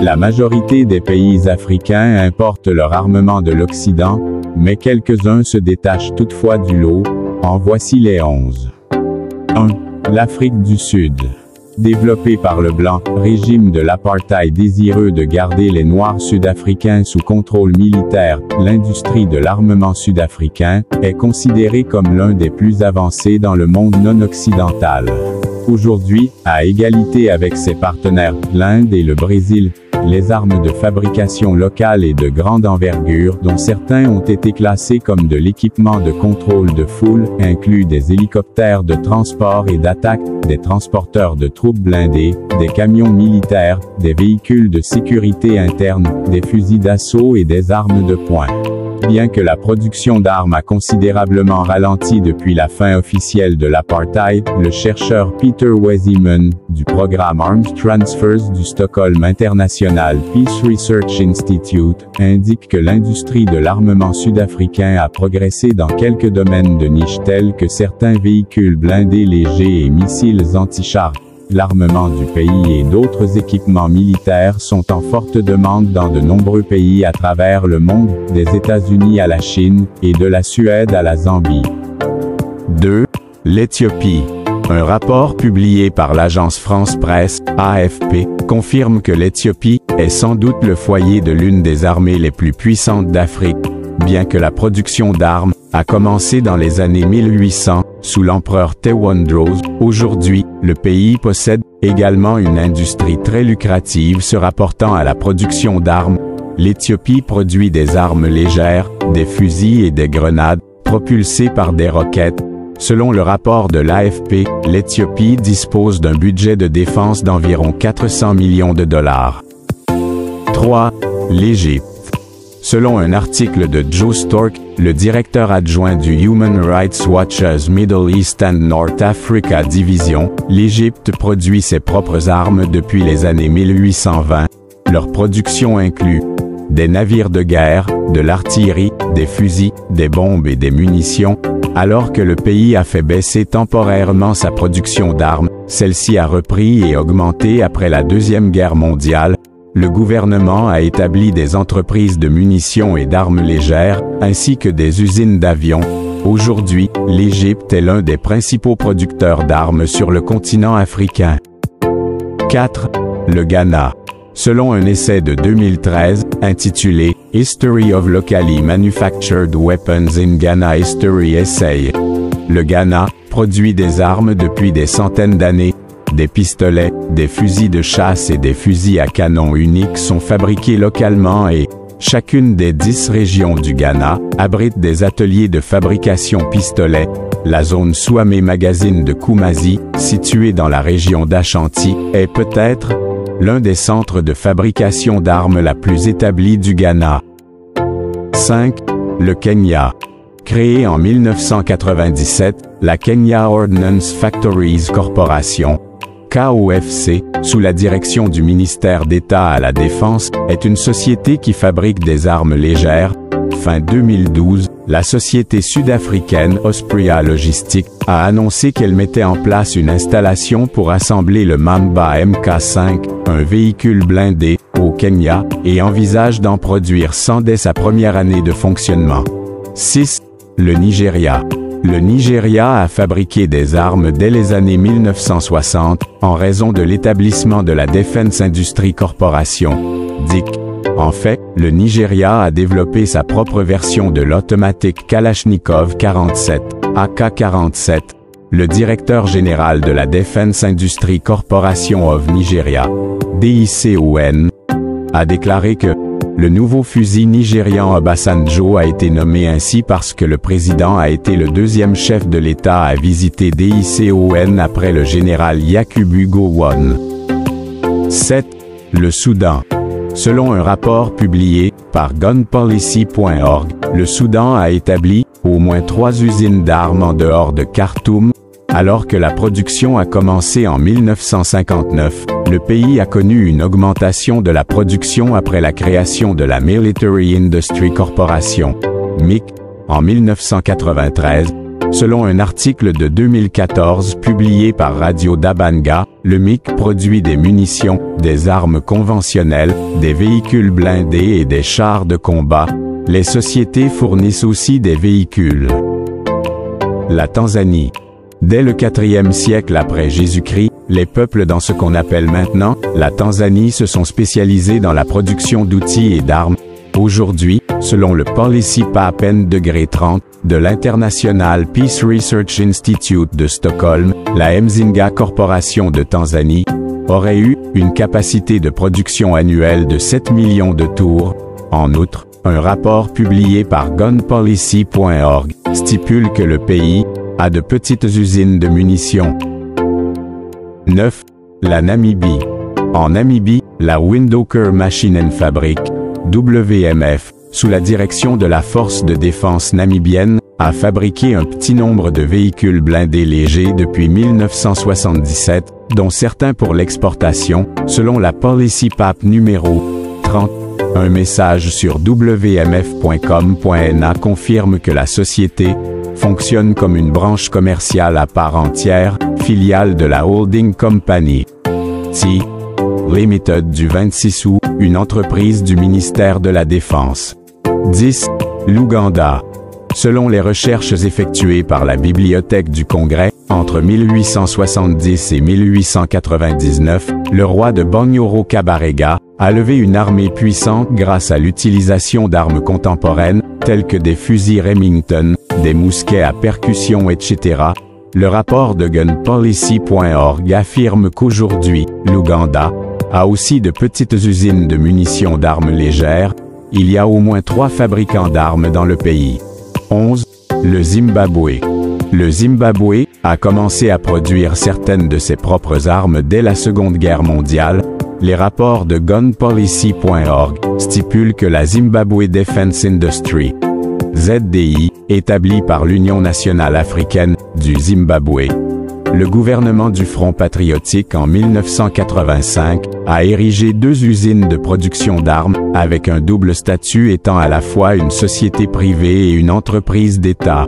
La majorité des pays africains importent leur armement de l'Occident, mais quelques-uns se détachent toutefois du lot. En voici les 11. 1. L'Afrique du Sud. Développé par le blanc, régime de l'apartheid désireux de garder les Noirs sud-africains sous contrôle militaire, l'industrie de l'armement sud-africain est considérée comme l'un des plus avancés dans le monde non occidental. Aujourd'hui, à égalité avec ses partenaires, l'Inde et le Brésil, les armes de fabrication locale et de grande envergure, dont certains ont été classés comme de l'équipement de contrôle de foule, incluent des hélicoptères de transport et d'attaque, des transporteurs de troupes blindées, des camions militaires, des véhicules de sécurité interne, des fusils d'assaut et des armes de poing. Bien que la production d'armes a considérablement ralenti depuis la fin officielle de l'apartheid, le chercheur Peter Weziman, du programme Arms Transfers du Stockholm International Peace Research Institute, indique que l'industrie de l'armement sud-africain a progressé dans quelques domaines de niche tels que certains véhicules blindés légers et missiles anti-chars. L'armement du pays et d'autres équipements militaires sont en forte demande dans de nombreux pays à travers le monde, des États-Unis à la Chine, et de la Suède à la Zambie. 2. L'Éthiopie. Un rapport publié par l'agence France Presse, AFP, confirme que l'Éthiopie est sans doute le foyer de l'une des armées les plus puissantes d'Afrique, bien que la production d'armes a commencé dans les années 1800, sous l'empereur Tewandros. Aujourd'hui, le pays possède également une industrie très lucrative se rapportant à la production d'armes. L'Éthiopie produit des armes légères, des fusils et des grenades, propulsées par des roquettes. Selon le rapport de l'AFP, l'Éthiopie dispose d'un budget de défense d'environ 400 millions de dollars. 3. L'Égypte. Selon un article de Joe Stork, le directeur adjoint du Human Rights Watch's Middle East and North Africa Division, l'Égypte produit ses propres armes depuis les années 1820. Leur production inclut des navires de guerre, de l'artillerie, des fusils, des bombes et des munitions. Alors que le pays a fait baisser temporairement sa production d'armes, celle-ci a repris et augmenté après la Deuxième Guerre mondiale. Le gouvernement a établi des entreprises de munitions et d'armes légères, ainsi que des usines d'avions. Aujourd'hui, l'Égypte est l'un des principaux producteurs d'armes sur le continent africain. 4. Le Ghana. Selon un essai de 2013, intitulé « History of Locally Manufactured Weapons in Ghana History Essay », le Ghana produit des armes depuis des centaines d'années. Des pistolets, des fusils de chasse et des fusils à canon unique sont fabriqués localement et chacune des 10 régions du Ghana abrite des ateliers de fabrication pistolets. La zone Swame Magazine de Kumasi, située dans la région d'Ashanti, est peut-être l'un des centres de fabrication d'armes la plus établie du Ghana. 5. Le Kenya. Créée en 1997, la Kenya Ordnance Factories Corporation, KOFC, sous la direction du ministère d'État à la Défense, est une société qui fabrique des armes légères. Fin 2012, la société sud-africaine Osprey Logistics a annoncé qu'elle mettait en place une installation pour assembler le Mamba Mk5, un véhicule blindé, au Kenya, et envisage d'en produire 100 dès sa première année de fonctionnement. 6. Le Nigeria. Le Nigeria a fabriqué des armes dès les années 1960, en raison de l'établissement de la Defense Industry Corporation, DIC. En fait, le Nigeria a développé sa propre version de l'automatique Kalachnikov 47, AK-47. Le directeur général de la Defense Industry Corporation of Nigeria, DICON, a déclaré que le nouveau fusil nigérian Obasanjo a été nommé ainsi parce que le président a été le deuxième chef de l'État à visiter DICON après le général Yakubu Gowon. 7. Le Soudan. Selon un rapport publié par gunpolicy.org, le Soudan a établi au moins 3 usines d'armes en dehors de Khartoum. Alors que la production a commencé en 1959, le pays a connu une augmentation de la production après la création de la Military Industry Corporation, MIC, en 1993. Selon un article de 2014 publié par Radio Dabanga, le MIC produit des munitions, des armes conventionnelles, des véhicules blindés et des chars de combat. Les sociétés fournissent aussi des véhicules. La Tanzanie. Dès le IVe siècle après Jésus-Christ, les peuples dans ce qu'on appelle maintenant la Tanzanie se sont spécialisés dans la production d'outils et d'armes. Aujourd'hui, selon le Policy Papen degré 30 de l'International Peace Research Institute de Stockholm, la Mzinga Corporation de Tanzanie aurait eu une capacité de production annuelle de 7 millions de tours. En outre, un rapport publié par gunpolicy.org stipule que le pays a de petites usines de munitions. 9. La Namibie. En Namibie, la Windhoek Machine Fabriek, WMF, sous la direction de la Force de défense namibienne, a fabriqué un petit nombre de véhicules blindés légers depuis 1977, dont certains pour l'exportation, selon la Policy PAP numéro 30. Un message sur wmf.com.na confirme que la société fonctionne comme une branche commerciale à part entière, filiale de la holding company T. Limited du 26 août, une entreprise du ministère de la Défense. 10. L'Ouganda. Selon les recherches effectuées par la Bibliothèque du Congrès, entre 1870 et 1899, le roi de Banyoro Kabarega a levé une armée puissante grâce à l'utilisation d'armes contemporaines, telles que des fusils Remington, des mousquets à percussion, etc. Le rapport de gunpolicy.org affirme qu'aujourd'hui, l'Ouganda a aussi de petites usines de munitions d'armes légères. Il y a au moins 3 fabricants d'armes dans le pays. 11. Le Zimbabwe. Le Zimbabwe a commencé à produire certaines de ses propres armes dès la Seconde Guerre mondiale. Les rapports de gunpolicy.org stipulent que la Zimbabwe Defense Industry, ZDI, établie par l'Union nationale africaine du Zimbabwe, le gouvernement du Front patriotique en 1985 a érigé 2 usines de production d'armes, avec un double statut étant à la fois une société privée et une entreprise d'État.